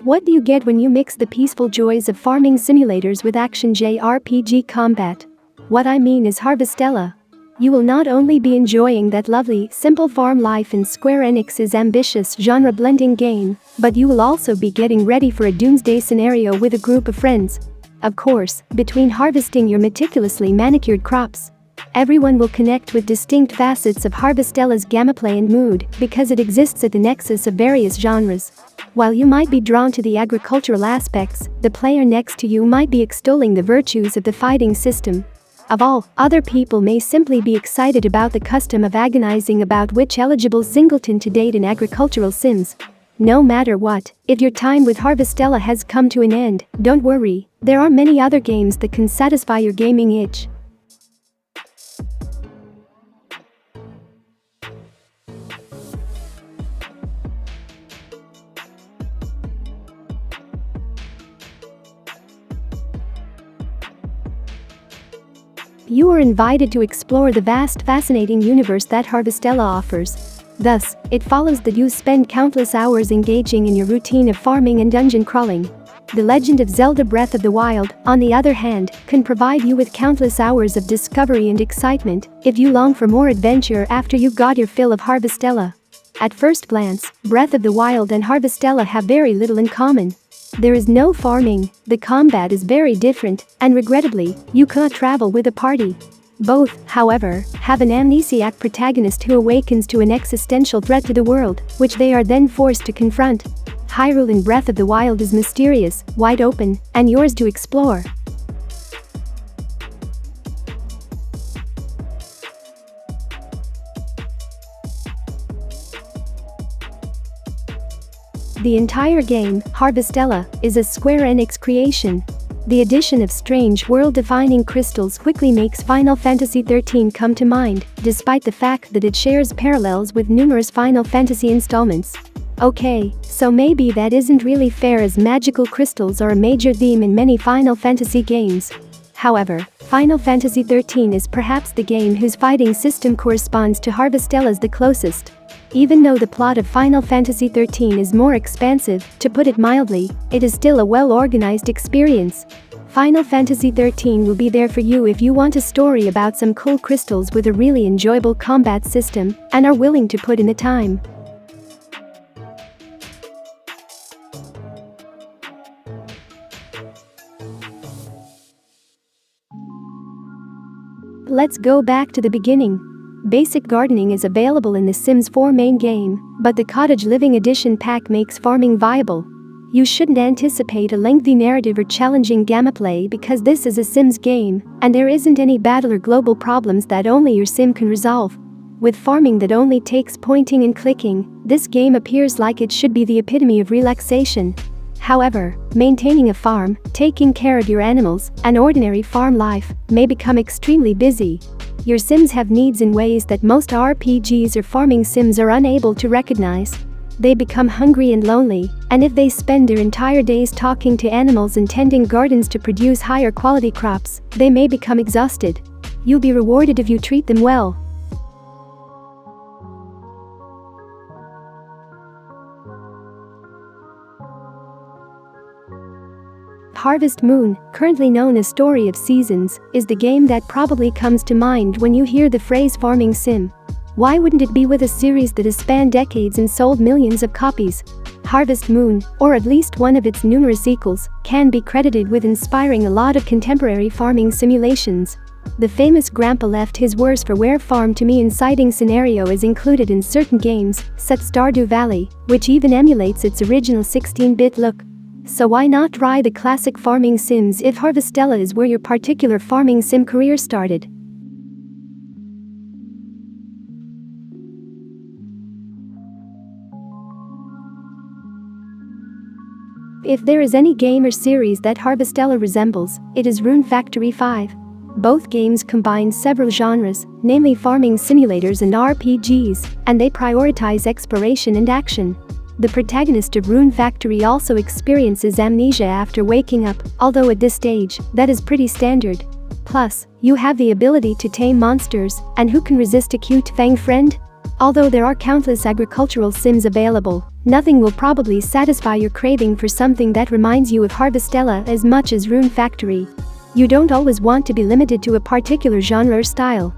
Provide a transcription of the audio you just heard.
What do you get when you mix the peaceful joys of farming simulators with action JRPG combat? What I mean is Harvestella. You will not only be enjoying that lovely, simple farm life in Square Enix's ambitious genre-blending game, but you will also be getting ready for a doomsday scenario with a group of friends. Of course, between harvesting your meticulously manicured crops, everyone will connect with distinct facets of Harvestella's gameplay and mood because it exists at the nexus of various genres. While you might be drawn to the agricultural aspects, the player next to you might be extolling the virtues of the fighting system. Of all, other people may simply be excited about the custom of agonizing about which eligible singleton to date in agricultural sims. No matter what, if your time with Harvestella has come to an end, don't worry, there are many other games that can satisfy your gaming itch. You are invited to explore the vast, fascinating universe that Harvestella offers. Thus, it follows that you spend countless hours engaging in your routine of farming and dungeon crawling. The Legend of Zelda Breath of the Wild, on the other hand, can provide you with countless hours of discovery and excitement if you long for more adventure after you've got your fill of Harvestella. At first glance, Breath of the Wild and Harvestella have very little in common. There is no farming, the combat is very different, and regrettably, you cannot travel with a party. Both, however, have an amnesiac protagonist who awakens to an existential threat to the world, which they are then forced to confront. Hyrule in Breath of the Wild is mysterious, wide open, and yours to explore. The entire game, Harvestella, is a Square Enix creation. The addition of strange world-defining crystals quickly makes Final Fantasy XIII come to mind, despite the fact that it shares parallels with numerous Final Fantasy installments. Okay, so maybe that isn't really fair as magical crystals are a major theme in many Final Fantasy games. However, Final Fantasy XIII is perhaps the game whose fighting system corresponds to Harvestella's the closest. Even though the plot of Final Fantasy XIII is more expansive, to put it mildly, it is still a well-organized experience. Final Fantasy XIII will be there for you if you want a story about some cool crystals with a really enjoyable combat system and are willing to put in the time. Let's go back to the beginning. Basic gardening is available in The Sims 4 main game, but the Cottage Living Edition pack makes farming viable. You shouldn't anticipate a lengthy narrative or challenging gameplay because this is a Sims game, and there isn't any battle or global problems that only your sim can resolve. With farming that only takes pointing and clicking, this game appears like it should be the epitome of relaxation. However, maintaining a farm, taking care of your animals, and ordinary farm life may become extremely busy. Your sims have needs in ways that most RPGs or farming sims are unable to recognize. They become hungry and lonely, and if they spend their entire days talking to animals and tending gardens to produce higher quality crops, they may become exhausted. You'll be rewarded if you treat them well. Harvest Moon, currently known as Story of Seasons, is the game that probably comes to mind when you hear the phrase farming sim. Why wouldn't it be with a series that has spanned decades and sold millions of copies? Harvest Moon, or at least one of its numerous sequels, can be credited with inspiring a lot of contemporary farming simulations. The famous Grandpa left his worse for wear farm to me inciting scenario is included in certain games, such as Stardew Valley, which even emulates its original 16-bit look. So why not try the classic farming sims if Harvestella is where your particular farming sim career started? If there is any game or series that Harvestella resembles, it is Rune Factory 5. Both games combine several genres, namely farming simulators and RPGs, and they prioritize exploration and action. The protagonist of Rune Factory also experiences amnesia after waking up, although at this stage, that is pretty standard. Plus, you have the ability to tame monsters, and who can resist a cute fang friend? Although there are countless agricultural sims available, nothing will probably satisfy your craving for something that reminds you of Harvestella as much as Rune Factory. You don't always want to be limited to a particular genre or style.